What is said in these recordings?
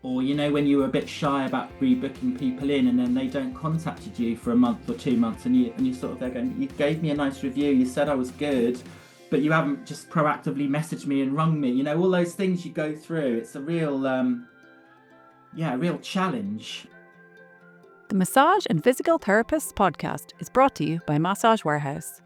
Or, when you were a bit shy about rebooking people in and then they don't contacted you for a month or 2 months and you sort of, they're going, you gave me a nice review, you said I was good, but you haven't just proactively messaged me and rung me, all those things you go through. It's a real, a real challenge. The Massage and Physical Therapists podcast is brought to you by Massage Warehouse.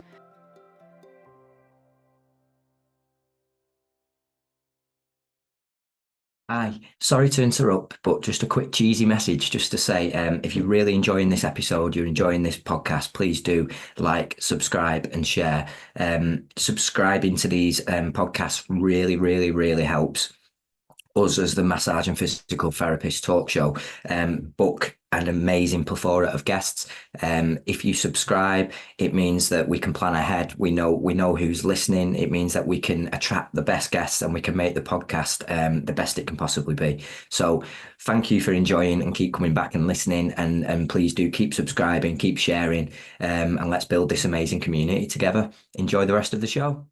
Hi, sorry to interrupt, but just a quick cheesy message just to say, if you're really enjoying this episode, you're enjoying this podcast, please do like, subscribe and share. Subscribing to these podcasts really, really, really helps us as the Massage and Physical Therapist talk show book an amazing plethora of guests. If you subscribe, it means that we can plan ahead. We know who's listening. It means that we can attract the best guests and we can make the podcast the best it can possibly be. So thank you for enjoying and keep coming back and listening, and please do keep subscribing, keep sharing, and let's build this amazing community together. Enjoy the rest of the show.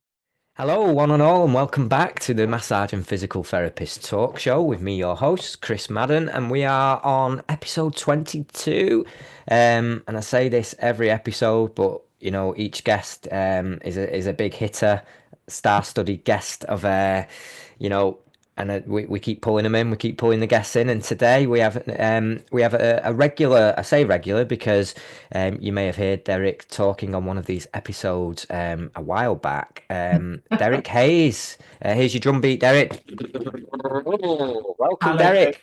Hello, one and all, and welcome back to the Massage and Physical Therapist Talk Show with me, your host, Chris Madden, and we are on episode 22. And I say this every episode, but each guest is a big hitter, star-studded guest of and we keep pulling them in, we keep pulling the guests in, and today we have a regular. I say regular because you may have heard Derek talking on one of these episodes a while back. Derek Hayes, here's your drum beat, Derek. Welcome, Hello. Derek.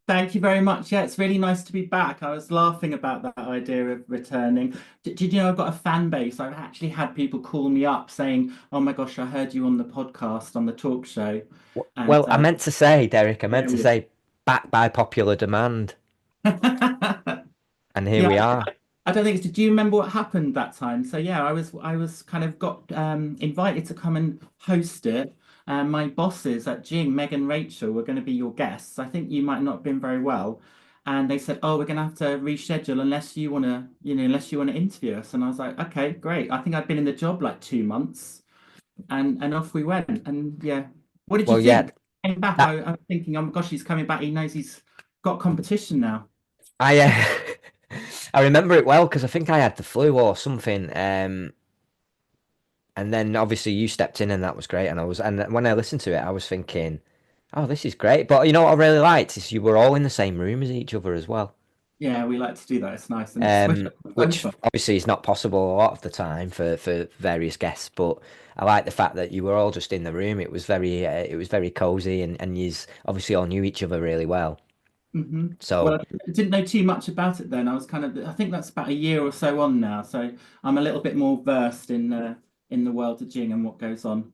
Thank you very much. Yeah, it's really nice to be back. I was laughing about that idea of returning. Did you know I've got a fan base? I've actually had people call me up saying, "Oh my gosh, I heard you on the podcast, on the talk show." And, Well, I meant to say, Derek, back by popular demand. And here we are. I don't think it's. Do you remember what happened that time? So yeah, I was kind of got invited to come and host it. My bosses at Jing, Meg and Rachel, were going to be your guests. I think you might not have been very well, and they said, "Oh, we're going to have to reschedule unless you want to, unless you want to interview us." And I was like, "Okay, great." I think I'd been in the job like 2 months, and off we went. And yeah, what did you think? Yeah, Came back. I was thinking, oh my gosh, he's coming back. He knows he's got competition now. I remember it well because I think I had the flu or something. And then obviously you stepped in and that was great. And when I listened to it, I was thinking, oh, this is great. But what I really liked is you were all in the same room as each other as well. Yeah, we like to do that. It's nice. And which obviously is not possible a lot of the time for various guests, but I like the fact that you were all just in the room. It was very cozy, and you obviously all knew each other really well. Mm-hmm. So, well, I didn't know too much about it then. I think that's about a year or so on now. So I'm a little bit more versed in the world of Jing and what goes on.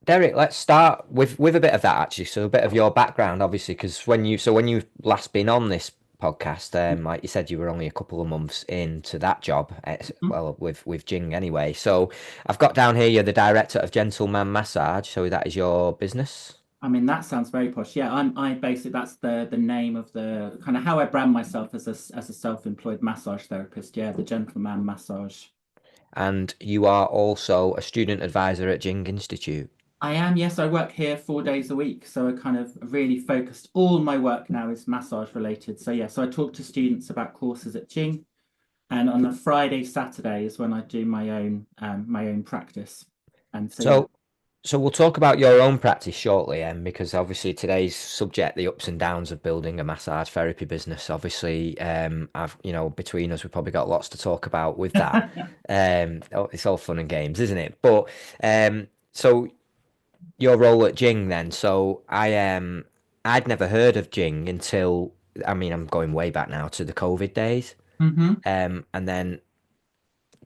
Derek, let's start with a bit of that actually. So a bit of your background, obviously, because when you've last been on this podcast, like you said, you were only a couple of months into that job, well, with Jing anyway. So I've got down here you're the director of Gentleman Massage. So that is your business. I mean, that sounds very posh. Yeah, I basically that's the name of the kind of how I brand myself as a self-employed massage therapist. Yeah, the Gentleman Massage. And you are also a student advisor at Jing Institute. I am, yes. I work here 4 days a week. So I kind of really focused. All my work now is massage related. So yeah, so I talk to students about courses at Jing. And on a Friday, Saturday is when I do my own practice. And so we'll talk about your own practice shortly, because obviously today's subject, the ups and downs of building a massage therapy business. Obviously, between us, we've probably got lots to talk about with that. It's all fun and games, isn't it? But so your role at Jing then. So I'd never heard of Jing until, I'm going way back now to the COVID days. Mm-hmm. And then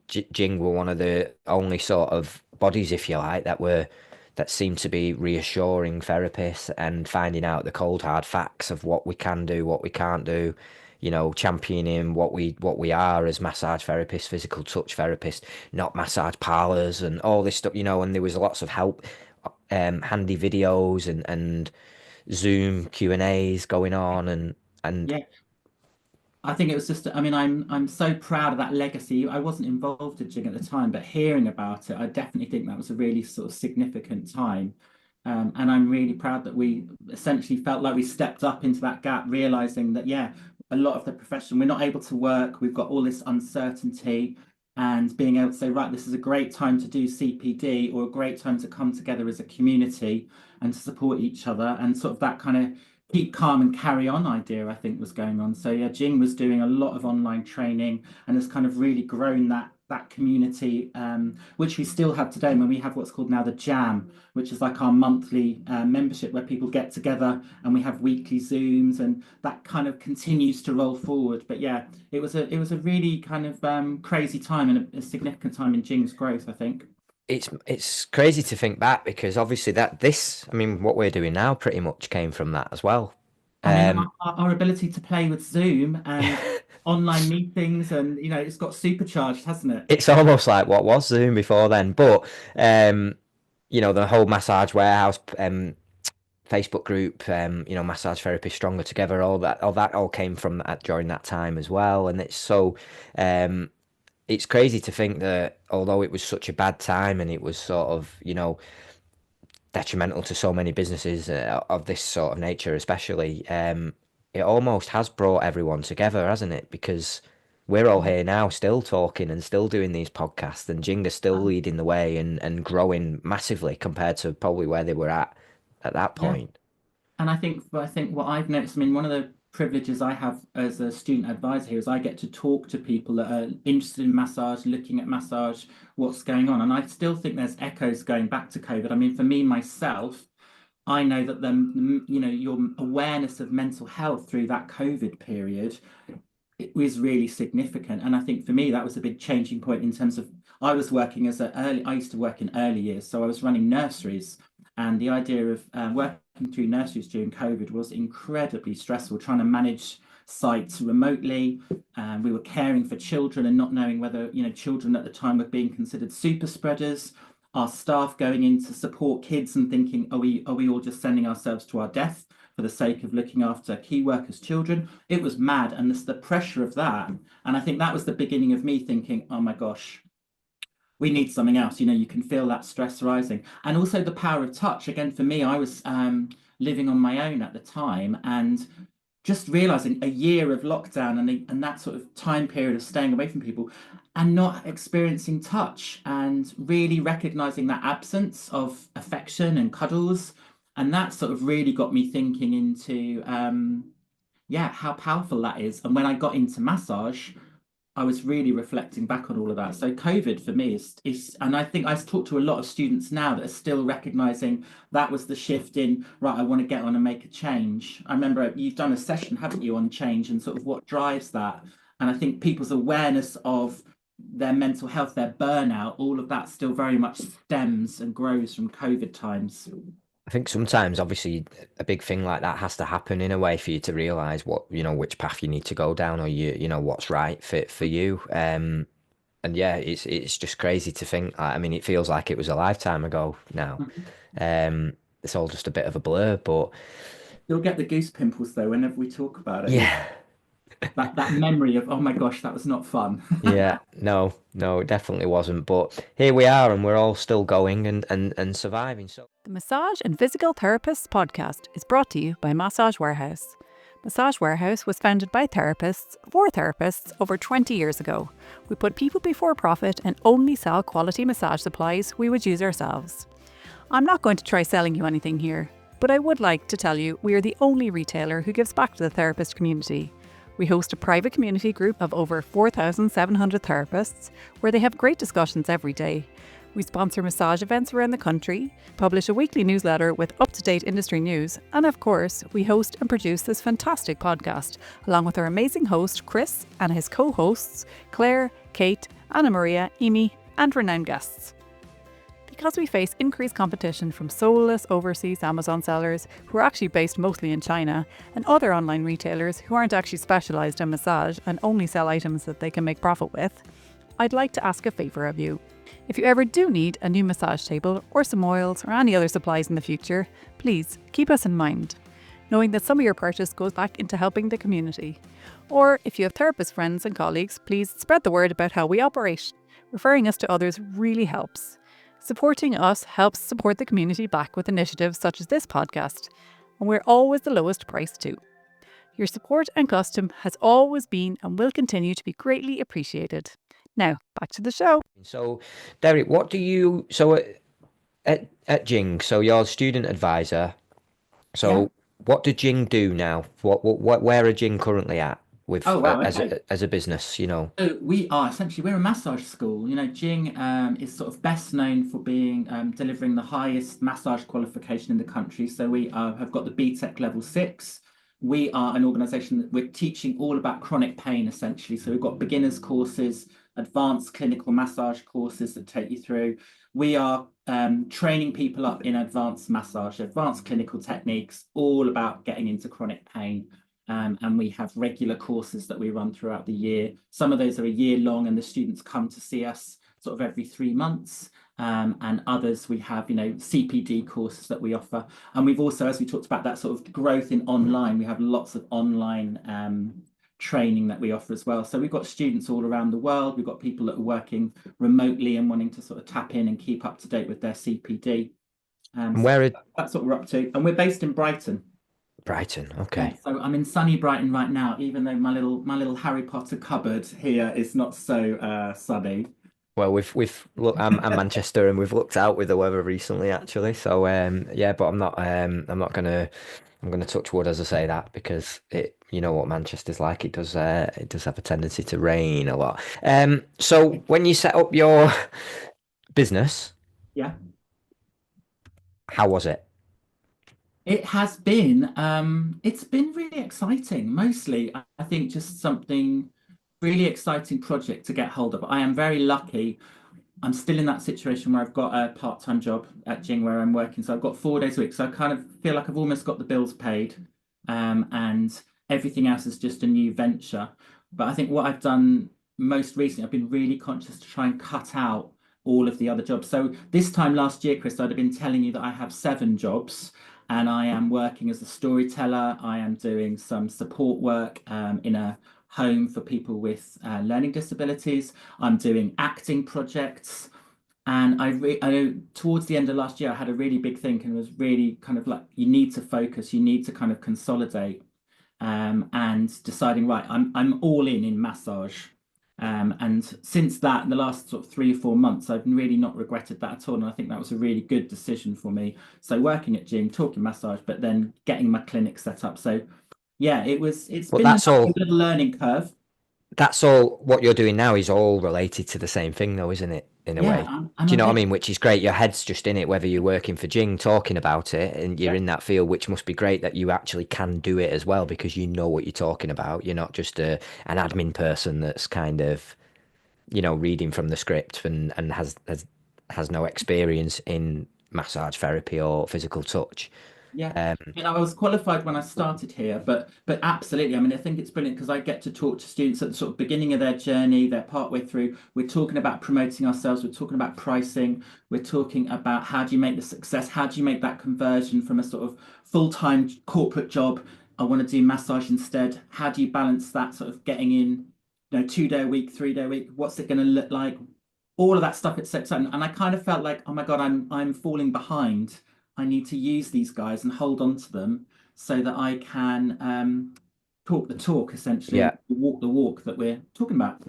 Jing were one of the only sort of bodies, if you like, that seemed to be reassuring therapists and finding out the cold hard facts of what we can do, what we can't do, championing what we are as massage therapists, physical touch therapists, not massage parlors and all this stuff, and there was lots of help, handy videos and Zoom Q&As going on and yeah. I think it was just, I'm so proud of that legacy. I wasn't involved in Jing at the time, but hearing about it, I definitely think that was a really sort of significant time. And I'm really proud that we essentially felt like we stepped up into that gap, realizing that, yeah, a lot of the profession, we're not able to work, we've got all this uncertainty, and being able to say, right, this is a great time to do CPD, or a great time to come together as a community and to support each other, and sort of that kind of keep calm and carry on idea, I think, was going on. So yeah, Jing was doing a lot of online training and has kind of really grown that community, which we still have today when we have what's called now the Jam, which is like our monthly membership where people get together and we have weekly Zooms, and that kind of continues to roll forward. But yeah, it was a really kind of crazy time and a significant time in Jing's growth, I think. It's crazy to think back, because obviously I mean, what we're doing now pretty much came from that as well. I mean, Um, our ability to play with Zoom and online meetings, and it's got supercharged, hasn't it? it's almost like what was Zoom before then, but the whole massage warehouse Facebook group, massage therapy stronger together, all that all came from that during that time as well. And um, it's crazy to think that although it was such a bad time and it was sort of, detrimental to so many businesses of this sort of nature, especially, it almost has brought everyone together, hasn't it? Because we're all here now, still talking and still doing these podcasts, and Jinga's still leading the way and growing massively compared to probably where they were at that Yeah. point. And I think what I've noticed, I mean, one of the privileges I have as a student advisor here is I get to talk to people that are interested in massage, looking at massage, what's going on. And I still think there's echoes going back to COVID. I mean, for me, myself, I know that your awareness of mental health through that COVID period, it was really significant. And I think for me, that was a big changing point in terms of I was working I used to work in early years, so I was running nurseries. And the idea of working through nurseries during COVID was incredibly stressful, trying to manage sites remotely. We were caring for children and not knowing whether, children at the time were being considered super spreaders. Our staff going in to support kids and thinking, are we all just sending ourselves to our death for the sake of looking after key workers' children? It was mad, and the pressure of that. And I think that was the beginning of me thinking, oh my gosh, we need something else. You can feel that stress rising. And also the power of touch. Again, for me, I was living on my own at the time, and just realizing a year of lockdown and that sort of time period of staying away from people and not experiencing touch, and really recognizing that absence of affection and cuddles. And that sort of really got me thinking into yeah, how powerful that is. And when I got into massage, I was really reflecting back on all of that. So COVID for me is, and I think I talk to a lot of students now that are still recognizing that was the shift in, right, I want to get on and make a change. I remember you've done a session, haven't you, on change and sort of what drives that. And I think people's awareness of their mental health, their burnout, all of that still very much stems and grows from COVID times. I think sometimes, obviously, a big thing like that has to happen in a way for you to realize which path you need to go down, or what's right fit for you. And yeah, it's just crazy to think. I mean, it feels like it was a lifetime ago now. Mhm. It's all just a bit of a blur, but You'll get the goose pimples though whenever we talk about it. yeah, That memory of, oh my gosh, that was not fun. yeah, no, it definitely wasn't. But here we are, and we're all still going and surviving. So. The Massage and Physical Therapists podcast is brought to you by Massage Warehouse. Massage Warehouse was founded by therapists for therapists over 20 years ago. We put people before profit and only sell quality massage supplies we would use ourselves. I'm not going to try selling you anything here, but I would like to tell you we are the only retailer who gives back to the therapist community. We host a private community group of over 4,700 therapists where they have great discussions every day. We sponsor massage events around the country, publish a weekly newsletter with up-to-date industry news, and of course, we host and produce this fantastic podcast, along with our amazing host, Chris, and his co-hosts, Claire, Kate, Anna Maria, Amy, and renowned guests. Because we face increased competition from soulless overseas Amazon sellers who are actually based mostly in China, and other online retailers who aren't actually specialised in massage and only sell items that they can make profit with, I'd like to ask a favour of you. If you ever do need a new massage table or some oils or any other supplies in the future, please keep us in mind, knowing that some of your purchase goes back into helping the community. Or if you have therapist friends and colleagues, please spread the word about how we operate. Referring us to others really helps. Supporting us helps support the community back with initiatives such as this podcast, and we're always the lowest price too. Your support and custom has always been and will continue to be greatly appreciated. Now, back to the show. So, Derek, what do you at Jing? So you're student advisor. Yeah. So what do Jing do now? What where are Jing currently at with Oh, wow. as Okay. as a business? So we're a massage school. Jing is sort of best known for being delivering the highest massage qualification in the country. So we have got the BTEC level 6. We are an organization that we're teaching all about chronic pain essentially. So we've got beginners courses, advanced clinical massage courses that take you through. We are training people up in advanced massage, advanced clinical techniques, all about getting into chronic pain. And we have regular courses that we run throughout the year. Some of those are a year long, and the students come to see us sort of every 3 months. And others we have, CPD courses that we offer. And we've also, as we talked about, that sort of growth in online, we have lots of online training that we offer as well. So we've got students all around the world. We've got people that are working remotely and wanting to sort of tap in and keep up to date with their CPD. And So where are that's what we're up to. And we're based in Brighton. Brighton? Yeah, Okay. so I'm in sunny Brighton right now, even though my little Harry Potter cupboard here is not so sunny. Well, we've look. I'm Manchester, and we've looked out with the weather recently, actually. So yeah, but I'm not gonna touch wood as I say that because you know what Manchester's like. It does have a tendency to rain a lot. So when you set up your business, Yeah, how was it? it's been really exciting. Mostly, I think just something really exciting project to get hold of. I am very lucky. I'm still in that situation where I've got a part-time job at Jing where I'm working. So I've got 4 days a week. So I kind of feel like I've almost got the bills paid. And everything else is just a new venture. But I think what I've done most recently, I've been really conscious to try and cut out all of the other jobs. So this time last year, Chris, I'd have been telling you that I have 7 jobs and I am working as a storyteller. I am doing some support work in a home for people with learning disabilities. I'm doing acting projects. And I know towards the end of last year, I had a really big think and was really kind of like, you need to focus, you need to kind of consolidate, and deciding, right, I'm all in massage. And since that, in the last sort of 3 or 4 months, I've really not regretted that at all. And I think that was a really good decision for me. So working at Jing, talking massage, but then getting my clinic set up. So yeah, it's But been a little learning curve. that's all what you're doing now is all related to the same thing though, isn't it? In a Yeah, way. I'm Do a you know what I bit, mean? Which is great. Your head's just in it, whether you're working for Jing talking about it and you're yeah, in that field, which must be great that you actually can do it as well because you know what you're talking about. You're not just an admin person that's kind of, reading from the script and has no experience in massage therapy or physical touch. yeah. Um, I was qualified when I started here, but absolutely. I mean, I think it's brilliant because I get to talk to students at the sort of beginning of their journey. They're partway through. We're talking about promoting ourselves. We're talking about pricing. We're talking about how do you make the success? How do you make that conversion from a sort of full-time corporate job? I want to do massage instead. How do you balance that sort of getting in, 2-day a week, 3-day a week? What's it going to look like? All of that stuff. It's so exciting, and I kind of felt like, oh my God, I'm falling behind. I need to use these guys and hold on to them so that I can talk the talk essentially and yeah. walk the walk that we're talking about.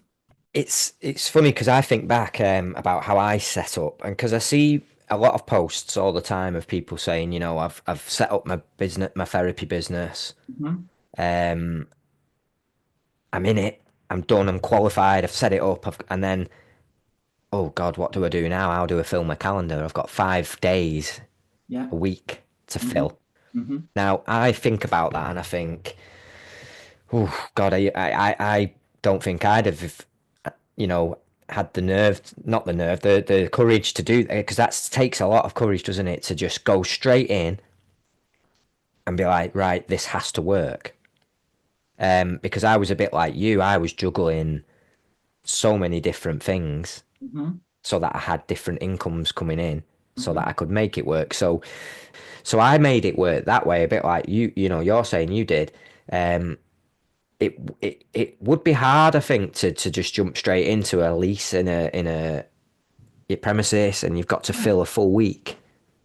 It's funny because I think back about how I set up, and because I see a lot of posts all the time of people saying, I've set up my business, my therapy business. Mhm. Um, I'm in it. I'm done. I'm qualified. I've set it up. And then, oh God, what do I do now? How do I fill my calendar? I've got 5 days Yeah. a week to Hmm. fill. Hmm. Now I think about that and I think, oh God, I don't think I'd have, had the nerve, not the nerve, the courage to do that because that takes a lot of courage, doesn't it? To just go straight in and be like, right, this has to work. Because I was a bit like you, I was juggling so many different things Hmm. so that I had different incomes coming in so Hmm. that I could make it work. So I made it work that way, a bit like you're saying you did. Um, it would be hard, I think, to just jump straight into a lease in a your premises and you've got to fill a full week.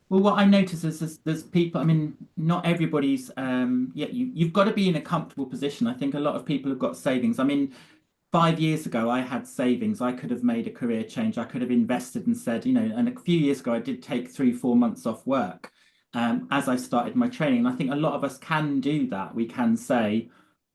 Well, what I notice is there's people, I mean, not everybody's, yeah, you've got to be in a comfortable position. I think a lot of people have got savings. I mean, 5 years ago, I had savings. I could have made a career change. I could have invested and said, and a few years ago, I did take 3, 4 months off work as I started my training. And I think a lot of us can do that. We can say,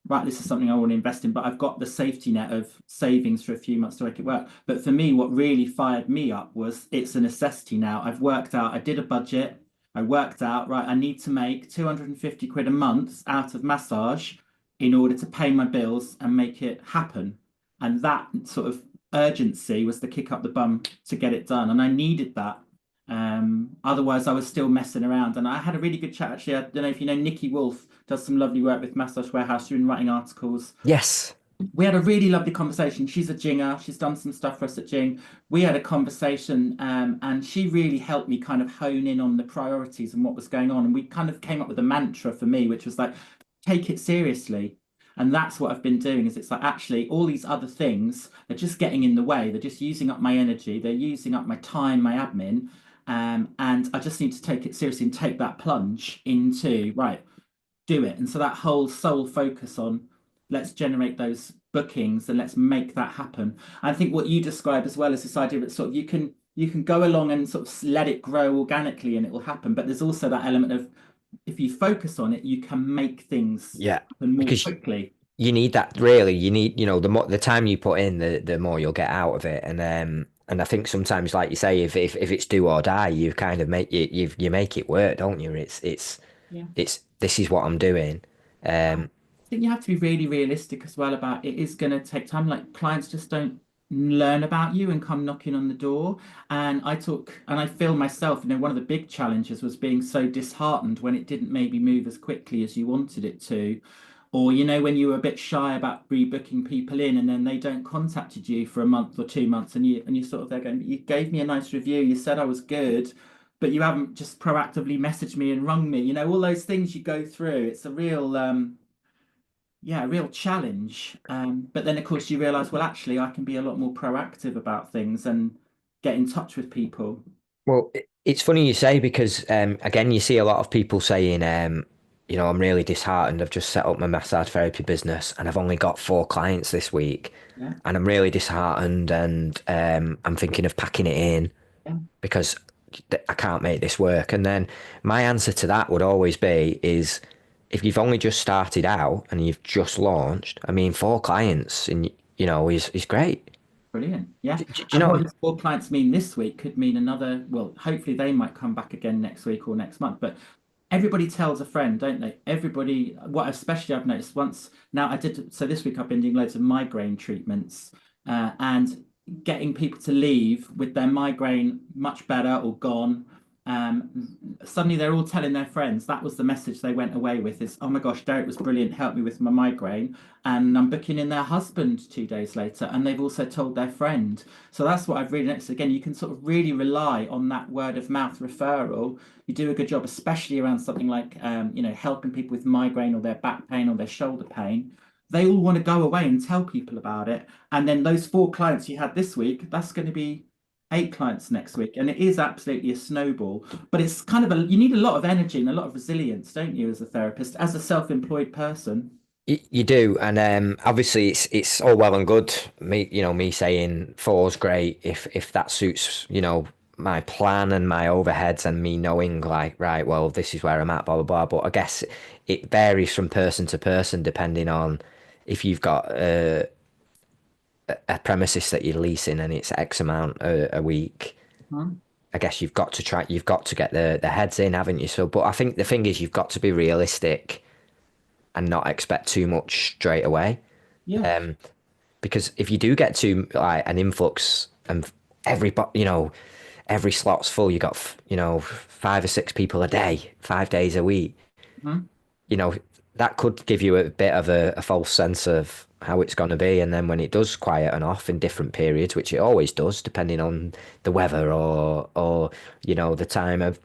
right, this is something I want to invest in, but I've got the safety net of savings for a few months to make it work. But for me, what really fired me up was it's a necessity now. I've worked out, I did a budget. I worked out, right, I need to make 250 quid a month out of massage in order to pay my bills and make it happen. And that sort of urgency was the kick up the bum to get it done. And I needed that. Otherwise, I was still messing around. And I had a really good chat, actually. I don't know if you know, Nikki Wolf does some lovely work with Massage Warehouse. She's been writing articles. Yes. We had a really lovely conversation. She's a Jinger. She's done some stuff for us at Jing. We had a conversation, and she really helped me kind of hone in on the priorities and what was going on. And we kind of came up with a mantra for me, which was like, take it seriously. And that's what I've been doing is it's like actually all these other things are just getting in the way. They're just using up my energy. They're using up my time, my admin. And I just need to take it seriously and take that plunge into, right, do it. And so that whole sole focus on let's generate those bookings and let's make that happen. I think what you describe as well is this idea that sort of you can go along and sort of let it grow organically and it will happen. But there's also that element of if you focus on it, you can make things Yeah. happen more Because quickly. you need that really. You need, the more the time you put in, the more you'll get out of it. And I think sometimes, like you say, if it's do or die, you kind of make you make it work, don't you? Yeah. It's this is what I'm doing. I Um, think you have to be really realistic as well about it is going to take time. Like clients just don't learn about you and come knocking on the door. And I feel myself, one of the big challenges was being so disheartened when it didn't maybe move as quickly as you wanted it to. Or, when you were a bit shy about rebooking people in and then they don't contacted you for a month or 2 months and you sort of they're going, you gave me a nice review, you said I was good, but you haven't just proactively messaged me and rung me, all those things you go through. It's a real yeah, a real challenge. But then of course you realize, well, actually I can be a lot more proactive about things and get in touch with people. well, it's funny you say because again, you see a lot of people saying, I'm really disheartened. I've just set up my massage therapy business and I've only got 4 clients this week, Yeah. and I'm really disheartened and I'm thinking of packing it in Yeah. because I can't make this work. And then my answer to that would always be is if you've only just started out and you've just launched, I mean, 4 clients and is great. Brilliant. Yeah. Do you And what know? does 4 clients mean this week could mean another, well, hopefully they might come back again next week or next month. But everybody tells a friend, don't they? Everybody, what especially I've noticed once now so this week I've been doing loads of migraine treatments and getting people to leave with their migraine much better or gone. Suddenly they're all telling their friends. That was the message they went away with is, oh my gosh, Derek was brilliant, helped me with my migraine. And I'm booking in their husband 2 days later. And they've also told their friend. So that's what I've really noticed. Again, you can sort of really rely on that word of mouth referral. You do a good job, especially around something like, helping people with migraine or their back pain or their shoulder pain. They all want to go away and tell people about it. And then those 4 clients you had this week, that's going to be 8 clients next week. And it is absolutely a snowball. But it's kind of you need a lot of energy and a lot of resilience, don't you, as a therapist, as a self-employed person? You do, and obviously it's all well and good. Me saying four's great if that suits my plan and my overheads and me knowing like right, well this is where I'm at, blah blah blah. But I guess it varies from person to person depending on if you've got a premises that you're leasing and it's X amount a week. Huh? I guess you've got to get the heads in, haven't you? So, but I think the thing is you've got to be realistic and not expect too much straight away. Yeah. Um, because if you do get to like an influx and every slot's full, you got 5 or 6 people a day, 5 days a week. Mhm. You know that could give you a bit of a false sense of how it's going to be, and then when it does quieten off in different periods, which it always does, depending on the weather or the time of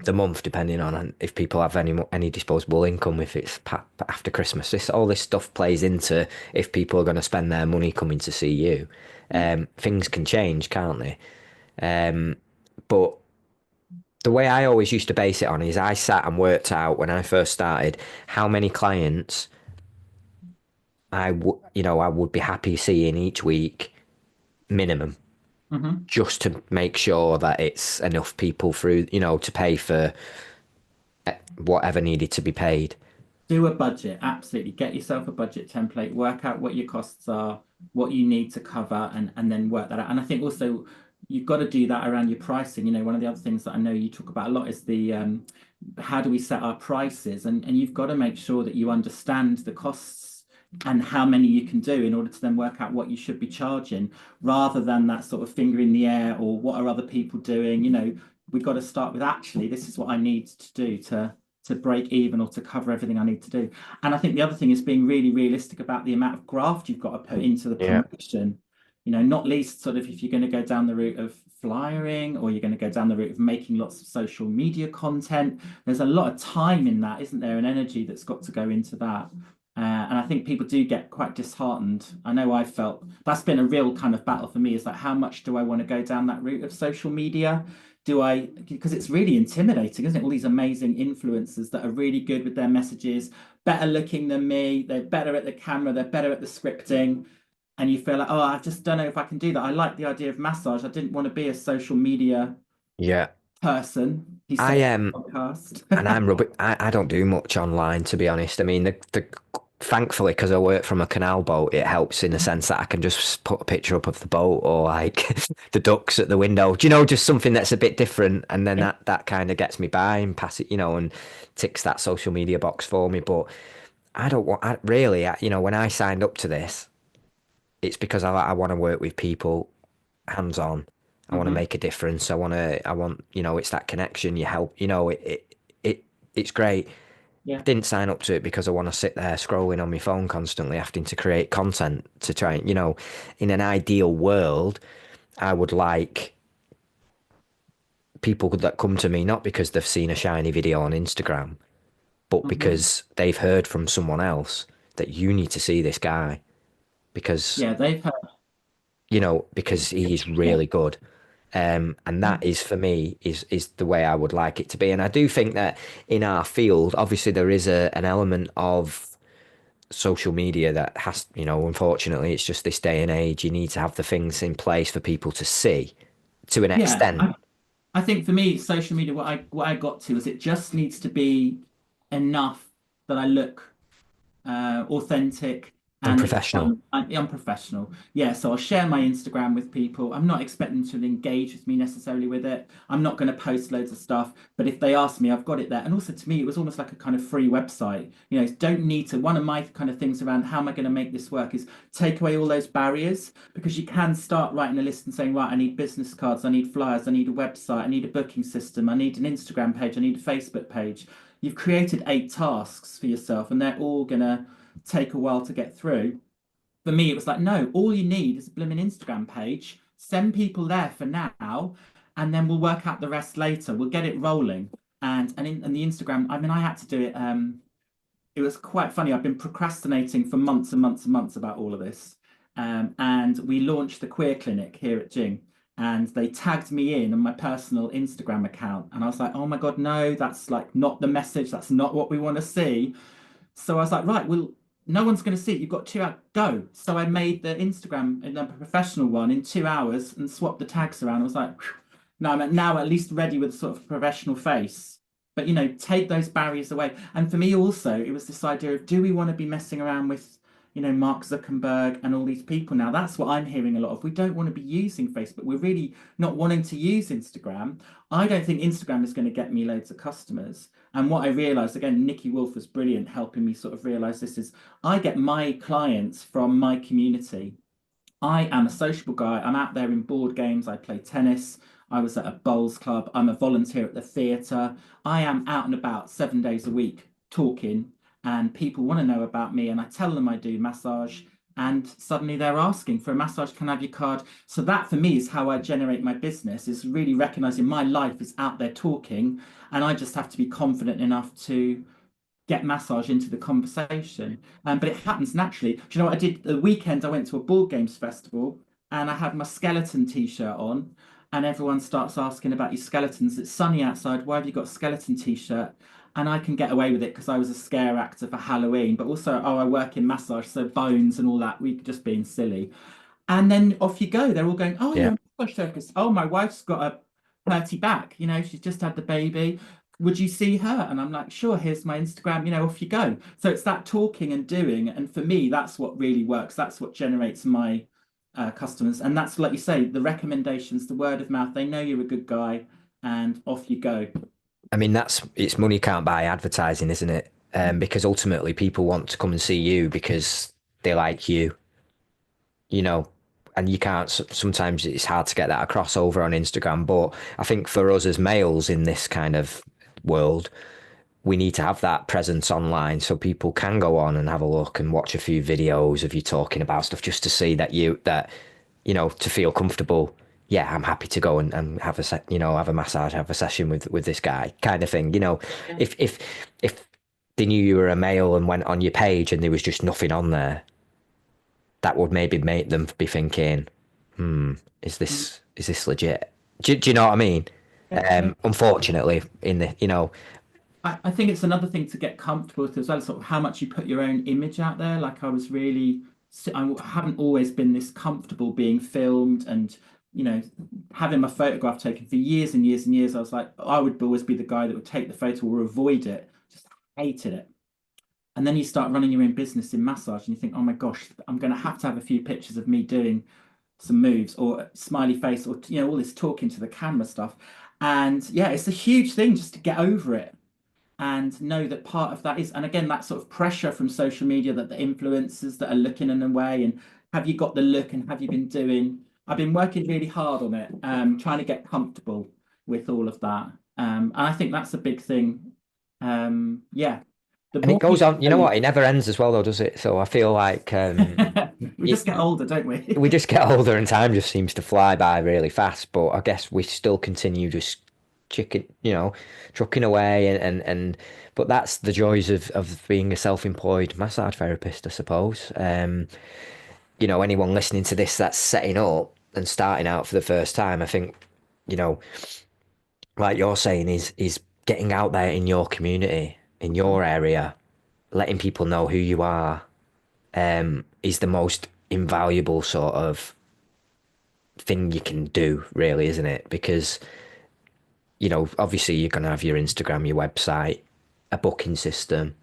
the month, depending on if people have any disposable income, if it's after Christmas. All this stuff plays into if people are going to spend their money coming to see you. Yeah. Things can change, can't they? But the way I always used to base it on is I sat and worked out when I first started how many clients I would be happy seeing each week minimum, Hmm. just to make sure that it's enough people through, to pay for whatever needed to be paid. Do a budget, absolutely. Get yourself a budget template, work out what your costs are, what you need to cover, and then work that out. And I think also you've got to do that around your pricing. One of the other things that I know you talk about a lot is the how do we set our prices? And you've got to make sure that you understand the costs and how many you can do in order to then work out what you should be charging, rather than that sort of finger in the air or what are other people doing. We've got to start with actually, this is what I need to do to break even or to cover everything I need to do. And I think the other thing is being really realistic about the amount of graft you've got to put into the Yeah. promotion. Not least sort of if you're going to go down the route of flyering or you're going to go down the route of making lots of social media content. There's a lot of time in that, isn't there? And energy that's got to go into that. And I think people do get quite disheartened. I know I felt that's been a real kind of battle for me, is like, how much do I want to go down that route of social media? Because it's really intimidating, isn't it? All these amazing influencers that are really good with their messages, better looking than me, they're better at the camera, they're better at the scripting. And you feel like, oh, I just don't know if I can do that. I like the idea of massage. I didn't want to be a social media Yeah. person. He I said am, podcast. and I'm rubbish. I don't do much online, to be honest. I mean, the thankfully, because I work from a canal boat, it helps in the sense that I can just put a picture up of the boat or like the ducks at the window. Do you know, just something that's a bit different, and then that kind of gets me by and pass it, and ticks that social media box for me. But I don't want, when I signed up to this, it's because I want to work with people hands on. I want to Hmm. make a difference. It's that connection. You help, it's great. I Yeah. didn't sign up to it because I want to sit there scrolling on my phone constantly, having to create content to try and, in an ideal world, I would like people that come to me not because they've seen a shiny video on Instagram, but Hmm. because they've heard from someone else that you need to see this guy because, Yeah, they've heard. because he's Yeah. really good. And that is for me is the way I would like it to be. And I do think that in our field, obviously there is an element of social media that has, unfortunately, it's just this day and age. You need to have the things in place for people to see to an Yeah. extent. I think for me, social media, what I got to is it just needs to be enough that I look authentic And and it's professional. fun. I'm professional. Yeah, so I'll share my Instagram with people. I'm not expecting them to engage with me necessarily with it. I'm not going to post loads of stuff, but if they ask me, I've got it there. And also to me, it was almost like a kind of free website. Don't need to. One of my kind of things around how am I going to make this work is take away all those barriers, because you can start writing a list and saying, right, I need business cards, I need flyers, I need a website, I need a booking system, I need an Instagram page, I need a Facebook page. You've created 8 tasks for yourself, and they're all gonna take a while to get through. For me, it was like, no, all you need is a blooming Instagram page. Send people there for now, and then we'll work out the rest later. We'll get it rolling. And the Instagram, I mean, I had to do it. It was quite funny. I've been procrastinating for months and months and months about all of this. And we launched the queer clinic here at Jing, and they tagged me in on my personal Instagram account. And I was like, oh my God, no, that's like not the message. That's not what we want to see. So I was like, right, well, no one's going to see it. You've got 2 hours, go. So I made the Instagram and a professional one in 2 hours and swapped the tags around. I was like, "Phew." Now I'm now at least ready with a sort of professional face. But take those barriers away. And for me also, it was this idea of, do we want to be messing around with, Mark Zuckerberg and all these people now? That's what I'm hearing a lot of. We don't want to be using Facebook. We're really not wanting to use Instagram. I don't think Instagram is going to get me loads of customers. And what I realized, again, Nikki Wolf was brilliant helping me sort of realize this, is I get my clients from my community. I am a sociable guy. I'm out there in board games. I play tennis. I was at a bowls club. I'm a volunteer at the theatre. I am out and about 7 days a week talking, and people want to know about me. And I tell them I do massage, and suddenly they're asking for a massage. Can I have your card? So that for me is how I generate my business, is really recognizing my life is out there talking, and I just have to be confident enough to get massage into the conversation. But it happens naturally. Do you know what I did? The weekend I went to a board games festival and I had my skeleton t-shirt on. and everyone starts asking about your skeletons. It's sunny outside. Why have you got a skeleton t-shirt? And I can get away with it because I was a scare actor for Halloween, but also, oh, I work in massage, so bones and all that. We just being silly. And then off you go. They're all going, oh, you're Yeah. a massage therapist. Oh, my wife's got a hurty back. She's just had the baby. Would you see her? And I'm like, sure, here's my Instagram, off you go. So it's that talking and doing. And for me, that's what really works. That's what generates my customers. And that's, like you say, the recommendations, the word of mouth. They know you're a good guy, and off you go. I mean, it's money can't buy advertising, isn't it? Because ultimately people want to come and see you because they like you, you know, and you can't, sometimes it's hard to get that across over on Instagram. But I think for us as males in this kind of world, we need to have that presence online so people can go on and have a look and watch a few videos of you talking about stuff just to see to feel comfortable. Yeah, I'm happy to go and have have a massage, have a session with this guy kind of thing. Yeah. If they knew you were a male and went on your page and there was just nothing on there, that would maybe make them be thinking, is Mm. this legit? Do you know what I mean? Yeah, no. Unfortunately, in the. I think it's another thing to get comfortable with as well, sort of how much you put your own image out there. Like I haven't always been this comfortable being filmed and, having my photograph taken for years and years and years. I was like, I would always be the guy that would take the photo or avoid it, just hated it. And then you start running your own business in massage and you think, oh my gosh, I'm going to have a few pictures of me doing some moves or smiley face or, all this talking to the camera stuff. And yeah, it's a huge thing just to get over it and know that part of that is, and again, that sort of pressure from social media that the influencers that are looking in a way, and have you got the look and have you been doing? I've been working really hard on it, trying to get comfortable with all of that. And I think that's a big thing. Yeah, the And it more goes people on, you know know you, what? It never ends as well, though, does it? So I feel like we just get older, don't we we? just get older and time just seems to fly by really fast. But I guess we still continue just trucking away but that's the joys of being a self-employed massage therapist, I suppose. Anyone listening to this that's setting up and starting out for the first time, I think, you know, like you're saying, is getting out there in your community, in your area, letting people know who you are, is the most invaluable sort of thing you can do, really, isn't it? Because, obviously you're going to have your Instagram, your website, a booking system,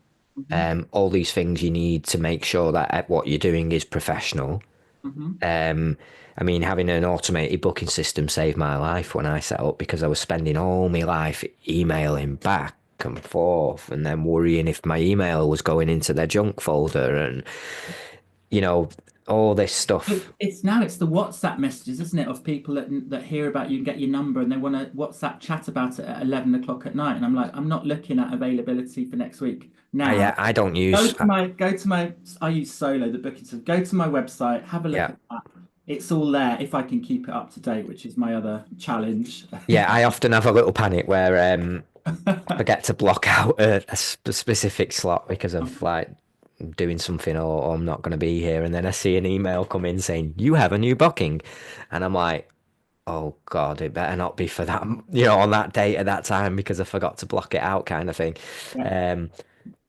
Hmm. all these things you need to make sure that what you're doing is professional. Hmm. Um, I mean, having an automated booking system saved my life when I set up because I was spending all my life emailing back and forth and then worrying if my email was going into their junk folder and, you know, all this stuff. It's the WhatsApp messages, isn't it, of people that hear about you and get your number and they want to WhatsApp chat about it at 11 o'clock at night. And I'm like, I'm not looking at availability for next week now. I don't Go use, to my I use Solo, the booking system. Go to my website, have a look yeah. at that. It's all there if I can keep it up to date, which is my other challenge. Yeah, I often have a little panic where I forget to block out a specific slot because of like doing something or I'm not going to be here. And then I see an email come in saying, you have a new booking. And I'm like, oh God, it better not be for that, on that date at that time because I forgot to block it out kind of thing. Yeah. Um,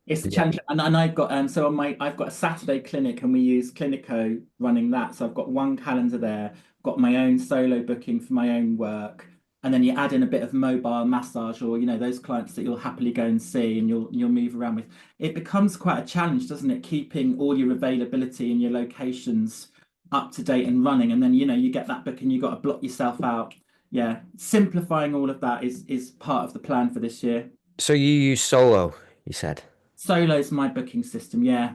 It's the yeah, challenge, and I've got so on my I've got a Saturday clinic, and we use Clinico running that. So I've got one calendar there, got my own solo booking for my own work, and then you add in a bit of mobile massage, or those clients that you'll happily go and see, and you'll move around with. It becomes quite a challenge, doesn't it? Keeping all your availability and your locations up to date and running, and then you get that book, and you got to block yourself out. Yeah, simplifying all of that is part of the plan for this year. so you use Solo, you said. Solo's my booking system, yeah.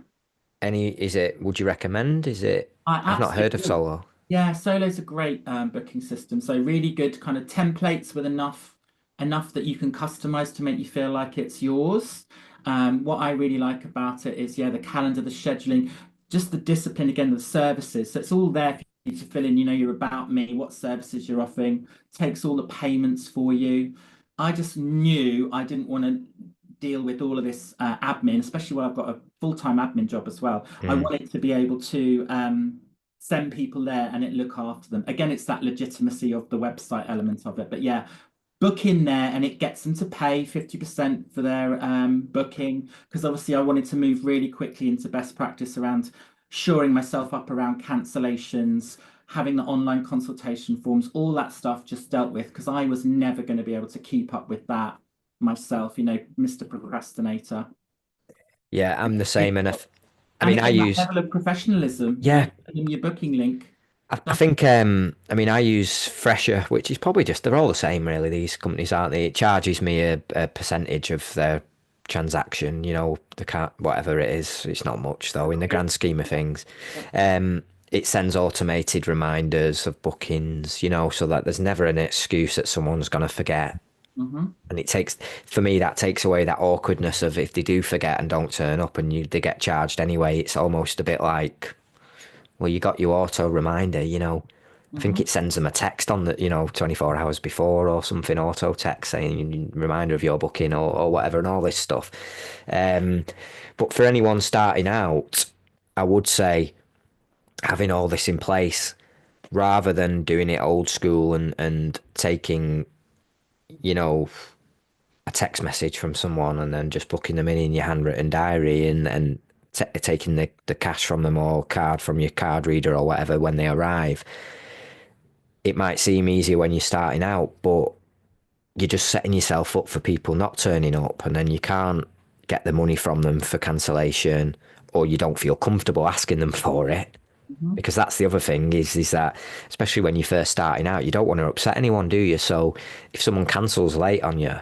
Would you recommend? I I've not heard of absolutely, Solo. yeah, Solo's a great booking system. So really good kind of templates with enough that you can customize to make you feel like it's yours. What I really like about it is, yeah, the calendar, the scheduling, just the discipline again, the services. So it's all there for you to fill in, your about me, what services you're offering, takes all the payments for you. I just knew I didn't want to deal with all of this admin, especially when I've got a full-time admin job as well. I Mm. wanted to be able to send people there and it look after them. Again, it's that legitimacy of the website element of it. But yeah, book in there and it gets them to pay 50% for their booking, because obviously I wanted to move really quickly into best practice around shoring myself up around cancellations, having the online consultation forms, all that stuff just dealt with, because I was never going to be able to keep up with that myself, Mr. Procrastinator. Yeah, I'm the same. And I And mean, I again, that use, level of professionalism, yeah, you send them your booking link. I think, I mean, I use Fresher, which is probably just, they're all the same, really. These companies, aren't they? It charges me a percentage of their transaction, the car, whatever it is. It's not much, though, in the grand scheme of things. It sends automated reminders of bookings, so that there's never an excuse that someone's going to forget. Mm-hmm. And it takes, for me, that takes away that awkwardness of if they do forget and don't turn up and they get charged anyway. It's almost a bit like, well, you got your auto reminder, I think Mm-hmm. it sends them a text on the, 24 hours before or something, auto text saying reminder of your booking or whatever and all this stuff. But for anyone starting out, I would say having all this in place rather than doing it old school and taking, you know, a text message from someone and then just booking them in your handwritten diary and taking the cash from them or card from your card reader or whatever when they arrive. It might seem easier when you're starting out, but you're just setting yourself up for people not turning up, and then you can't get the money from them for cancellation, or you don't feel comfortable asking them for it. Mm-hmm. Because that's the other thing is that, especially when you're first starting out, you don't want to upset anyone, do you? So if someone cancels late on you,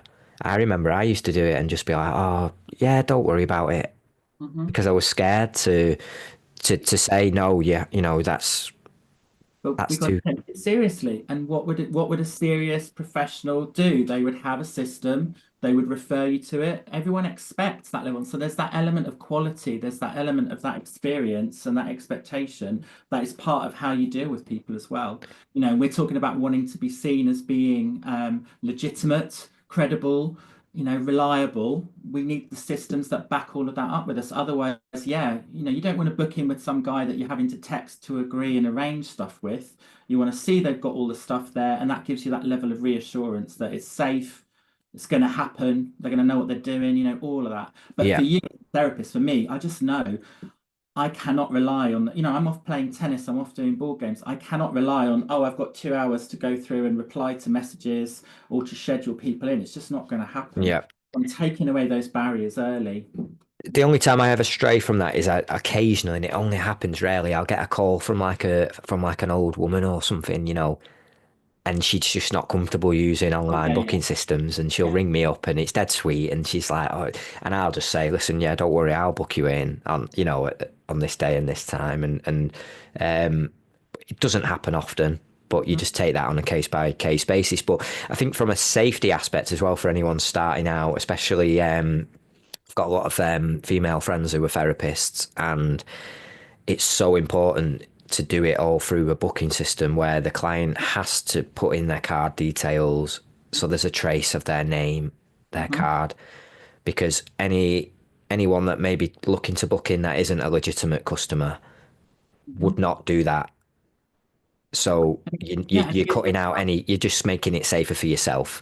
I remember I used to do it and just be like, oh yeah, don't worry about it, Mm-hmm. because I was scared to say no. Yeah, that's But we that's got to too. take it seriously. And what would a serious professional do? They would have a system, they would refer you to it. Everyone expects that level. So there's that element of quality, there's that element of that experience and that expectation that is part of how you deal with people as well. We're talking about wanting to be seen as being legitimate, credible, reliable. We need the systems that back all of that up with us. Otherwise, yeah, you don't want to book in with some guy that you're having to text to agree and arrange stuff with. You want to see they've got all the stuff there, and that gives you that level of reassurance that it's safe, it's going to happen, they're going to know what they're doing, all of that. But for Yeah, you, therapist, for me, I just know I cannot rely on, I'm off playing tennis, I'm off doing board games. I cannot rely on, oh, I've got 2 hours to go through and reply to messages or to schedule people in. It's just not going to happen. yeah. I'm taking away those barriers early. The only time I ever stray from that is occasionally, and it only happens rarely. I'll get a call from like an old woman or something, and she's just not comfortable using online Okay, booking systems, and she'll yeah. ring me up, and it's dead sweet, and she's like, oh, and I'll just say, listen, yeah, don't worry, I'll book you in on on this day and this time, and it doesn't happen often. But you Mhm, just take that on a case by case basis. But I think from a safety aspect as well for anyone starting out, especially I've got a lot of female friends who are therapists, and it's so important to do it all through a booking system where the client has to put in their card details, so there's a trace of their name, their mhm, card, because anyone that may be looking to book in that isn't a legitimate customer would mhm. not do that. So Yeah, and you're cutting out any, you're just making it safer for yourself.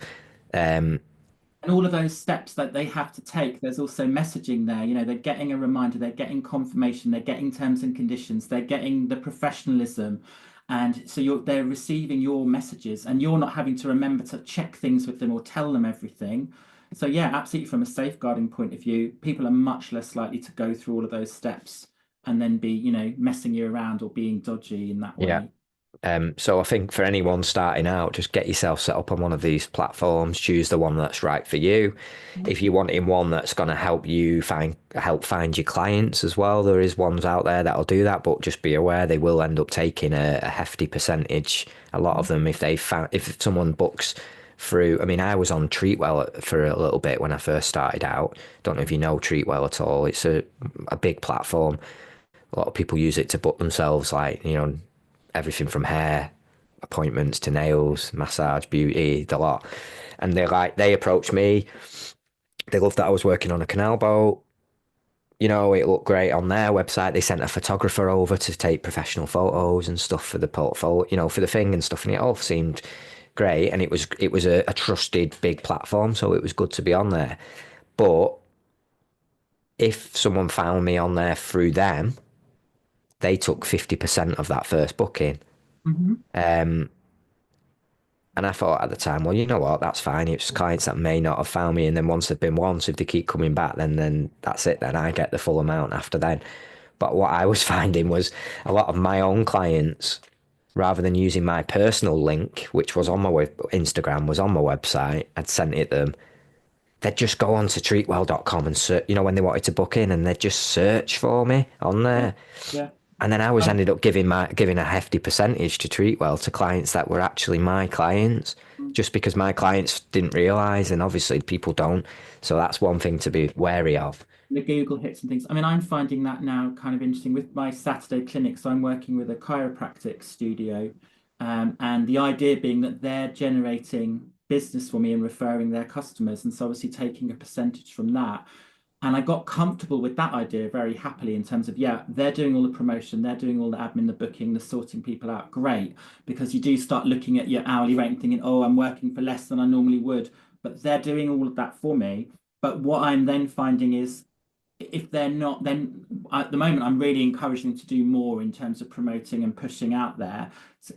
Um, all of those steps that they have to take, there's also messaging there. They're getting a reminder, they're getting confirmation, they're getting terms and conditions, they're getting the professionalism. And so they're receiving your messages and you're not having to remember to check things with them or tell them everything. So yeah, absolutely from a safeguarding point of view, people are much less likely to go through all of those steps and then be, messing you around or being dodgy in that yeah. way. So I think for anyone starting out, just get yourself set up on one of these platforms, choose the one that's right for you. If you're wanting one that's going to help you help find your clients as well, there is ones out there that'll do that, but just be aware they will end up taking a hefty percentage. A lot of them, if someone books through, I mean, I was on Treatwell for a little bit when I first started out. Don't know if you know Treatwell at all. It's a big platform. A lot of people use it to book themselves, like, everything from hair appointments to nails, massage, beauty, the lot. And they approached me. They loved that I was working on a canal boat. you know, it looked great on their website. They sent a photographer over to take professional photos and stuff for the portfolio, you know, for the thing and stuff. And it all seemed great. And it was a trusted big platform. So it was good to be on there. But if someone found me on there through them, they took 50% of that first booking. Hmm. Um, and I thought at the time, well, you know what, that's fine. It's clients that may not have found me. And then once they've been once, if they keep coming back, then that's it. Then I get the full amount after then. But what I was finding was a lot of my own clients, rather than using my personal link, which was on my Instagram, was on my website, I'd sent it them. They'd just go on to treatwell.com and search, you know, when they wanted to book in, and they'd just search for me on Yeah, there. yeah. And then I was ended up giving a hefty percentage to Treatwell to clients that were actually my clients, just because my clients didn't realise, and obviously people don't. So that's one thing to be wary of. The Google hits and things. I mean, I'm finding that now kind of interesting with my Saturday clinics. I'm working with a chiropractic studio, and the idea being that they're generating business for me and referring their customers, and so obviously taking a percentage from that. And I got comfortable with that idea very happily in terms of, yeah, they're doing all the promotion, they're doing all the admin, the booking, the sorting people out. Great. Because you do start looking at your hourly rate and thinking, oh, I'm working for less than I normally would. But they're doing all of that for me. But what I'm then finding is if they're not, then at the moment I'm really encouraging them to do more in terms of promoting and pushing out there.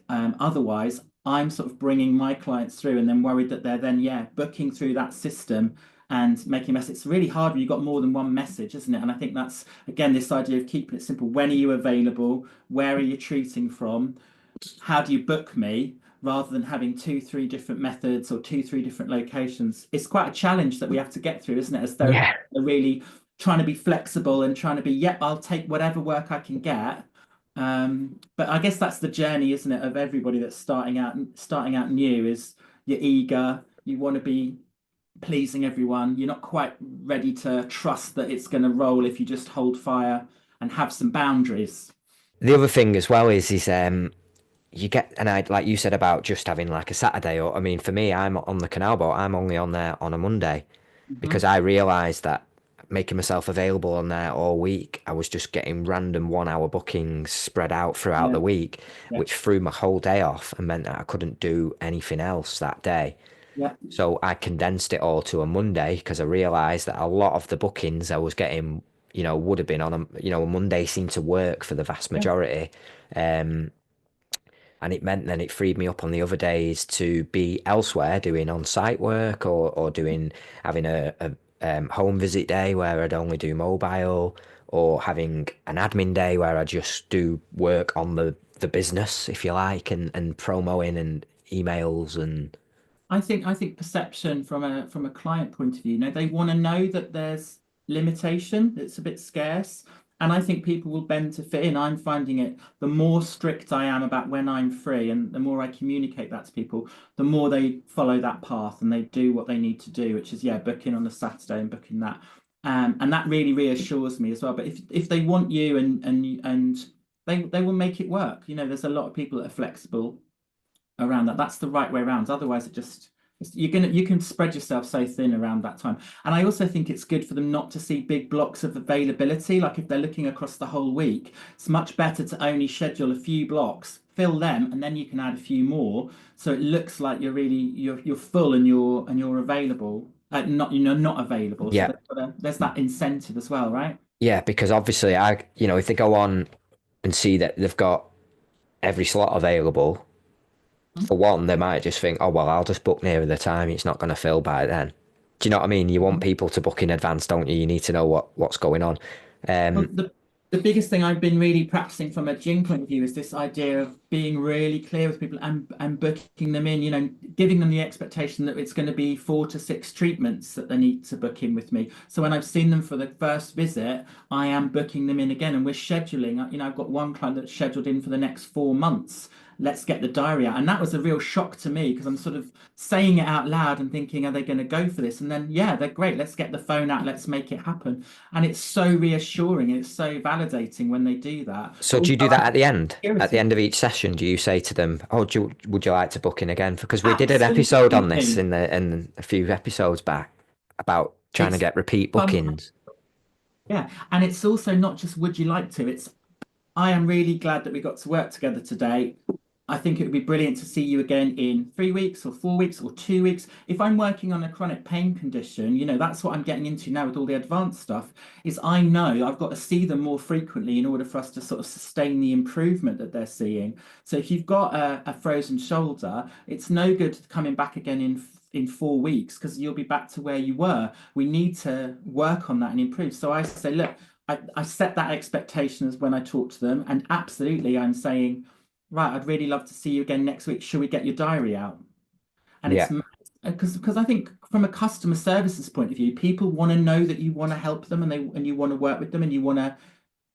Otherwise, I'm sort of bringing my clients through and then worried that they're then, yeah, booking through that system and making a mess. It's really hard when you've got more than one message, isn't it? And I think that's, again, this idea of keeping it simple. When are you available? Where are you treating from? How do you book me? Rather than having two, three different methods or two, three different locations. It's quite a challenge that we have to get through, isn't it? As therapists Yeah. are really trying to be flexible and trying to be, yep, I'll take whatever work I can get. But I guess that's the journey, isn't it, of everybody that's starting out new is you're eager, you want to be pleasing everyone. You're not quite ready to trust that it's going to roll if you just hold fire and have some boundaries. The other thing as well is you get, and I, like you said about just having like a Saturday, or I mean, for me, I'm on the canal boat, I'm only on there on a Monday because Hmm. I realised that making myself available on there all week, I was just getting random 1 hour bookings spread out throughout Yeah, the week, yeah, which threw my whole day off and meant that I couldn't do anything else that day. yeah, So I condensed it all to a Monday because I realised that a lot of the bookings I was getting, you know, would have been on a Monday seemed to work for the vast yeah. majority. Um, and it meant then it freed me up on the other days to be elsewhere doing on-site work or doing having a home visit day where I'd only do mobile or having an admin day where I just do work on the business, if you like, and promoing and emails and I think perception from a client point of view, they want to know that there's limitation, it's a bit scarce. And I think people will bend to fit in. I'm finding it the more strict I am about when I'm free and the more I communicate that to people, the more they follow that path and they do what they need to do, which is yeah, booking on a Saturday and booking that. And that really reassures me as well. But if they want you and they will make it work. There's a lot of people that are flexible around that. That's the right way around. Otherwise, you can spread yourself so thin around that time. And I also think it's good for them not to see big blocks of availability. Like if they're looking across the whole week, it's much better to only schedule a few blocks, fill them, and then you can add a few more. So it looks like you're full and you're available. Not available. So yeah, there's that incentive as well, right? yeah, because obviously if they go on and see that they've got every slot available, for one, they might just think, oh, well, I'll just book nearer the time. It's not going to fill by then. Do you know what I mean? You want people to book in advance, don't you? You need to know what's going on. Well, Um, the biggest thing I've been really practicing from a Jing point of view is this idea of being really clear with people and booking them in, giving them the expectation that it's going to be 4 to 6 treatments that they need to book in with me. So when I've seen them for the first visit, I am booking them in again and we're scheduling. I've got one client that's scheduled in for the next 4 months. Let's get the diary out. And that was a real shock to me because I'm sort of saying it out loud and thinking, are they going to go for this? And then, yeah, they're great. Let's get the phone out. Let's make it happen. And it's so reassuring and it's so validating when they do that. so But do also, you do I that have at the end? At the security. end of each session, do you say to them, "Oh, would you like to book in again?" Because we did an episode on this Absolutely. in a few episodes back about trying to It's get repeat fun. bookings. Yeah. And it's also not just would you like to, it's I am really glad that we got to work together today. I think it would be brilliant to see you again in 3 weeks or 4 weeks or 2 weeks. If I'm working on a chronic pain condition, that's what I'm getting into now with all the advanced stuff, is I know I've got to see them more frequently in order for us to sort of sustain the improvement that they're seeing. So if you've got a frozen shoulder, it's no good coming back again in 4 weeks because you'll be back to where you were. We need to work on that and improve. So I say, look, I set that expectation as when I talk to them, and absolutely I'm saying, right, I'd really love to see you again next week. Shall we get your diary out? And it's Yeah. because I think from a customer services point of view, people want to know that you want to help them and you want to work with them and you want to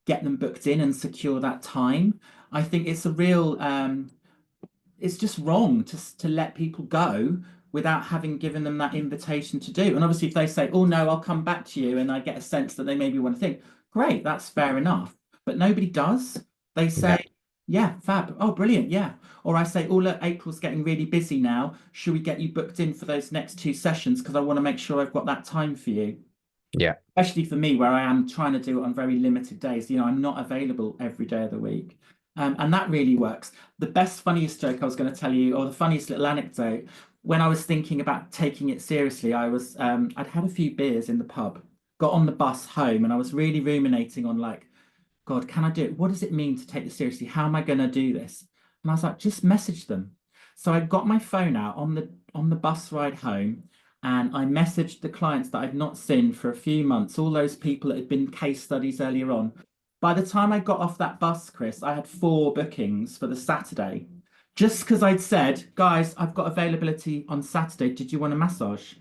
get them booked in and secure that time. I think it's a real it's just wrong to let people go without having given them that invitation to do. And obviously, if they say, "Oh no, I'll come back to you," and I get a sense that they maybe want to think, great, that's fair enough. But nobody does. They Yeah. say, "Yeah, fab. Oh, brilliant, yeah." Or I say, "Oh, look, April's getting really busy now. Should we get you booked in for those next 2 sessions? Because I want to make sure I've got that time for you." Yeah. Especially for me, where I am trying to do it on very limited days. I'm not available every day of the week. And that really works. The best, funniest joke I was going to tell you, or the funniest little anecdote, when I was thinking about taking it seriously, I'd had a few beers in the pub, got on the bus home, and I was really ruminating on like, God, can I do it? What does it mean to take this seriously? How am I going to do this? And I was like, just message them. So I got my phone out on the bus ride home, and I messaged the clients that I'd not seen for a few months, all those people that had been case studies earlier on. By the time I got off that bus, Chris, I had 4 bookings for the Saturday. Just because I'd said, guys, I've got availability on Saturday. Did you want a massage?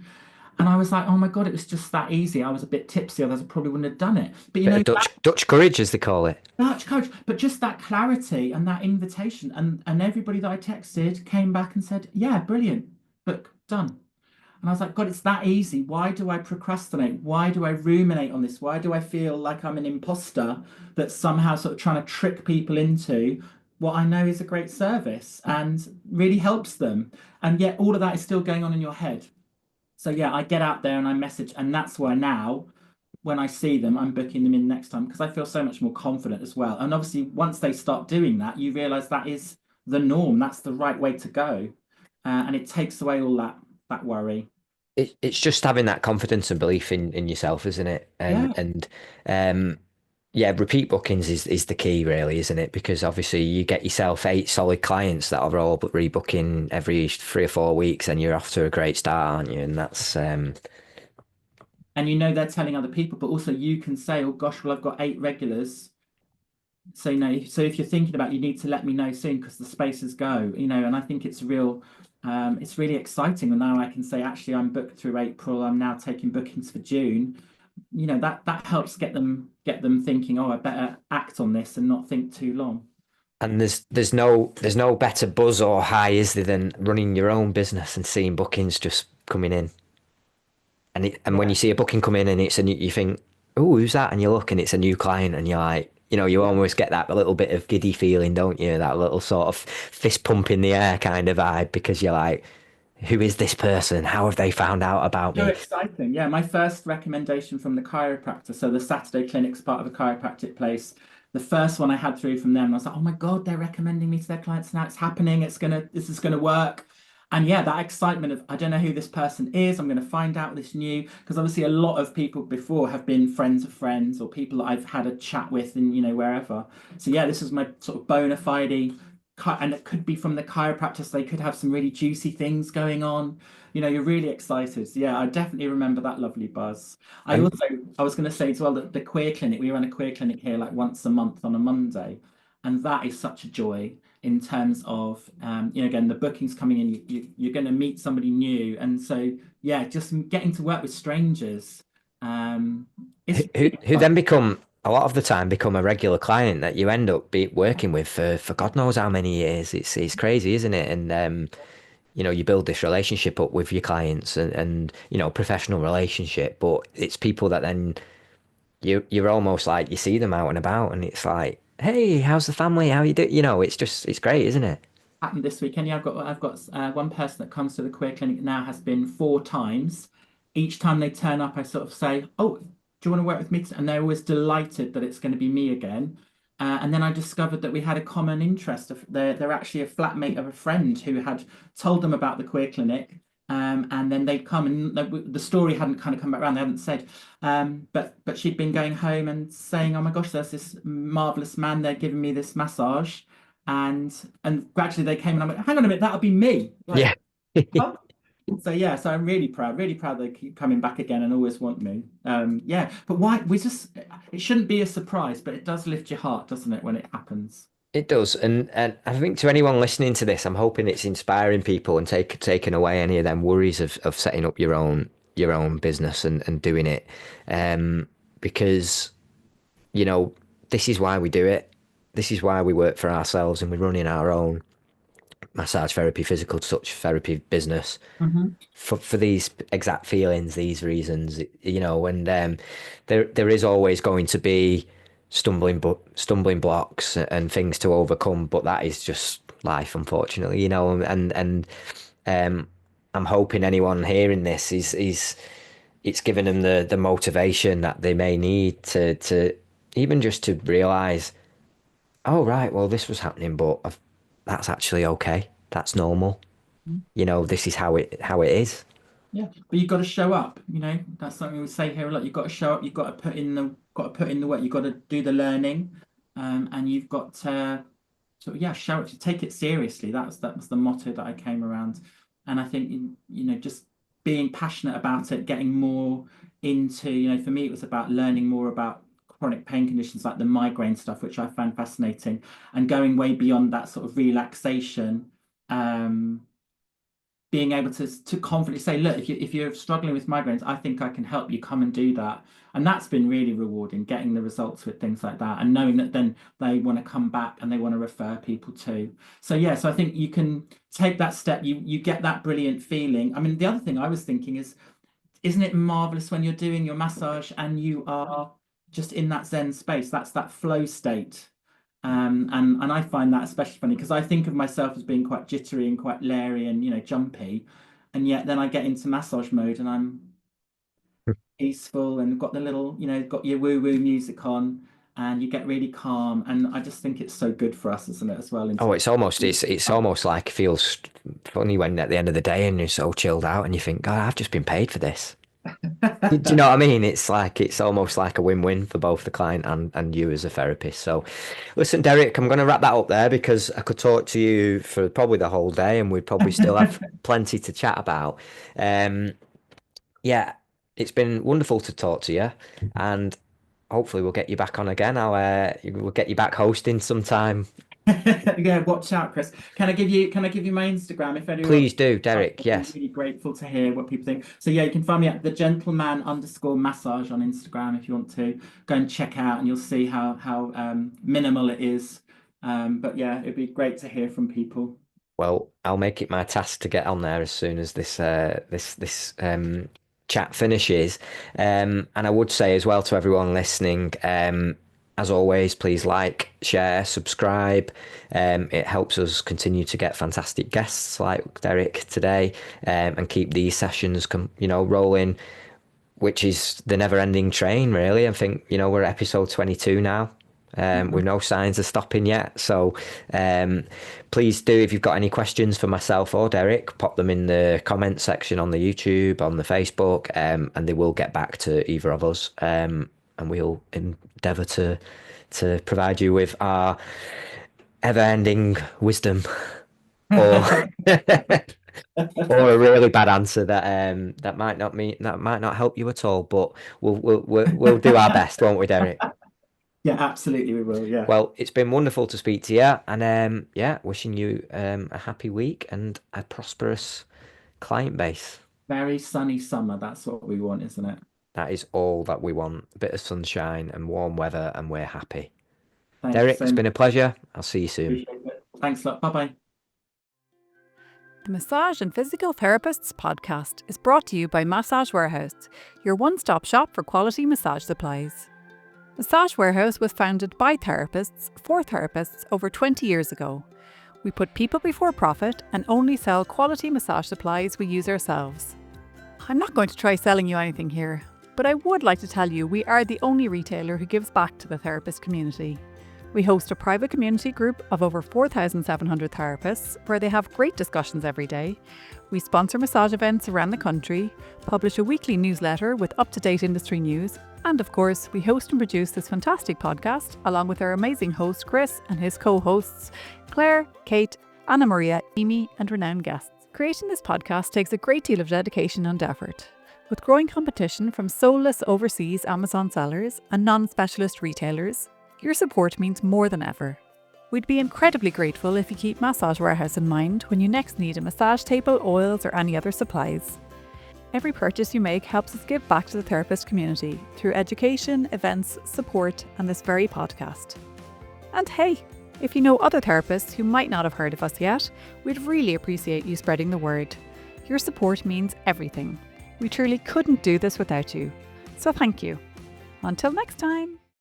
And I was like, oh my God, it was just that easy. I was a bit tipsy, otherwise I probably wouldn't have done it. But Bit of Dutch courage, as they call it. Dutch coach, but just that clarity and that invitation, and everybody that I texted came back and said, "Yeah, brilliant, book done." And I was like, God, it's that easy. Why do I procrastinate? Why do I ruminate on this? Why do I feel like I'm an imposter that's somehow sort of trying to trick people into what I know is a great service and really helps them? And yet all of that is still going on in your head. So yeah, I get out there and I message, and that's why now when I see them, I'm booking them in next time because I feel so much more confident as well. And obviously, once they start doing that, you realize that is the norm. That's the right way to go, and it takes away all that worry. It's just having that confidence and belief in yourself, isn't it? Yeah, And yeah, repeat bookings is the key, really, isn't it? Because obviously you get yourself 8 solid clients that are all but rebooking every 3 or 4 weeks, and you're off to a great start, aren't you? And that's and they're telling other people, but also you can say, "Oh gosh, well I've got 8 regulars." So so if you're thinking about, you need to let me know soon because the spaces go. And I think it's really exciting. And now I can say, actually, I'm booked through April. I'm now taking bookings for June. That helps get them thinking, oh, I better act on this and not think too long. and there's no better buzz or high, is there, than running your own business and seeing bookings just coming in. And when Yeah, you see a booking come in and it's a new, you think, oh, who's that? And you look and it's a new client, and you're like, you yeah. almost get that little bit of giddy feeling, don't you? That little sort of fist pump in the air kind of vibe, because you're like, who is this person? How have they found out about So me? exciting. Yeah, my first recommendation from the chiropractor. So the Saturday clinic's part of a chiropractic place. The first one I had through from them, I was like, oh my God, they're recommending me to their clients now. It's happening. This is gonna work. And yeah, that excitement of I don't know who this person is. I'm going to find out this new, because obviously a lot of people before have been friends of friends or people that I've had a chat with and wherever. So yeah, this is my sort of bona fide, and it could be from the chiropractors. They could have some really juicy things going on. You're really excited. So yeah, I definitely remember that lovely buzz. And I was going to say as well that the queer clinic, we run a queer clinic here like once a month on a Monday, and that is such a joy in terms of again, the bookings coming in, you're going to meet somebody new, and so yeah, just getting to work with strangers who, is who really who fun. then become a lot of the time become a regular client that you end up working with for God knows how many years. It's crazy, isn't it? And you build this relationship up with your clients, and professional relationship, but it's people that then you're almost like you see them out and about, and it's like, hey, how's the family? How you do? It's great, isn't it? Happened this weekend. Yeah, I've got one person that comes to the queer clinic now, has been 4 times. Each time they turn up, I sort of say, "Oh, do you want to work with me? And they're always delighted that it's going to be me again. And then I discovered that we had a common interest. They're actually a flatmate of a friend who had told them about the queer clinic. And then they'd come, and the story hadn't kind of come back around. They hadn't said, but she'd been going home and saying, "Oh my gosh, there's this marvelous man. They're giving me this massage," and gradually they came, and I'm like, "Hang on a minute, that'll be me." Like, Yeah. huh? So yeah, so I'm really proud they keep coming back again and always want me. Yeah, but why it shouldn't be a surprise, but it does lift your heart, doesn't it, when it happens? It does, and I think to anyone listening to this, I'm hoping it's inspiring people and taking away any of them worries of setting up your own business and doing it, because you know this is why we do it. This is why we work for ourselves and we're running our own massage therapy, physical touch therapy business Hmm. for these exact feelings, these reasons, and there is always going to be stumbling blocks and things to overcome, but that is just life, unfortunately, and I'm hoping anyone hearing this is it's given them the motivation that they may need to even just to realize, oh right, well this was happening, but that's actually okay. That's normal. This is how it is. Yeah, but you've got to show up. That's something we say here a lot. You've got to show up. You've got to put in the work. You've got to do the learning, and you've got to yeah, show it. Take it seriously. That was the motto that I came around, and I think just being passionate about it, getting more into for me it was about learning more about chronic pain conditions like the migraine stuff, which I found fascinating, and going way beyond that sort of relaxation. Being able to confidently say, look, if you're struggling with migraines, I think I can help you. Come and do that. And that's been really rewarding, getting the results with things like that, and knowing that then they want to come back and they want to refer people too. So yeah, so I think you can take that step. You get that brilliant feeling. I mean, the other thing I was thinking is, isn't it marvelous when you're doing your massage and you are just in that Zen space? That's that flow state. And I find that especially funny because I think of myself as being quite jittery and quite leery and jumpy, and yet then I get into massage mode and I'm peaceful and got the little got your woo woo music on, and you get really calm. And I just think it's so good for us, isn't it, as well? Oh, it's almost like it feels funny when at the end of the day and you're so chilled out and you think, God, I've just been paid for this. Do you know what I mean? It's almost like a win-win for both the client and you as a therapist. So listen, Derek, I'm going to wrap that up there because I could talk to you for probably the whole day and we'd probably still have plenty to chat about. Yeah, it's been wonderful to talk to you, and hopefully we'll get you back on again. We'll get you back hosting sometime. Yeah, watch out, Chris. Can I give you my Instagram if anyone? Please do, I'd Derek. be Yes. really grateful to hear what people think. So yeah, you can find me at the gentleman_massage on Instagram if you want to go and check out, and you'll see how minimal it is. But yeah, it'd be great to hear from people. Well, I'll make it my task to get on there as soon as this chat finishes. And I would say as well to everyone listening, as always, please like, share, subscribe. It helps us continue to get fantastic guests like Derek today, and keep these sessions rolling, which is the never-ending train, really. I think, we're at episode 22 now, with no signs of stopping yet. So please do, if you've got any questions for myself or Derek, pop them in the comment section on the YouTube, on the Facebook, and they will get back to either of us. And we'll endeavour to provide you with our ever-ending wisdom, or or a really bad answer that might not help you at all. But we'll do our best, won't we, Derek? Yeah, absolutely, we will. Yeah, Well, it's been wonderful to speak to you, and yeah, wishing you a happy week and a prosperous client base. very sunny summer. That's what we want, isn't it? That is all that we want. A bit of sunshine and warm weather, and we're happy. Thank you Derek, so it's much. been a pleasure. I'll see you soon. Appreciate it. Thanks a lot. Bye bye. The Massage and Physical Therapists podcast is brought to you by Massage Warehouse, your one-stop shop for quality massage supplies. Massage Warehouse was founded by therapists for therapists over 20 years ago. We put people before profit and only sell quality massage supplies we use ourselves. I'm not going to try selling you anything here, but I would like to tell you we are the only retailer who gives back to the therapist community. We host a private community group of over 4,700 therapists where they have great discussions every day. We sponsor massage events around the country, publish a weekly newsletter with up-to-date industry news, and of course, we host and produce this fantastic podcast along with our amazing host Chris and his co-hosts Claire, Kate, Anna Maria, Amy, and renowned guests. Creating this podcast takes a great deal of dedication and effort. With growing competition from soulless overseas Amazon sellers and non-specialist retailers, your support means more than ever. We'd be incredibly grateful if you keep Massage Warehouse in mind when you next need a massage table, oils, or any other supplies. Every purchase you make helps us give back to the therapist community through education, events, support, and this very podcast. And hey, if you know other therapists who might not have heard of us yet, we'd really appreciate you spreading the word. Your support means everything. We truly couldn't do this without you. So thank you. Until next time.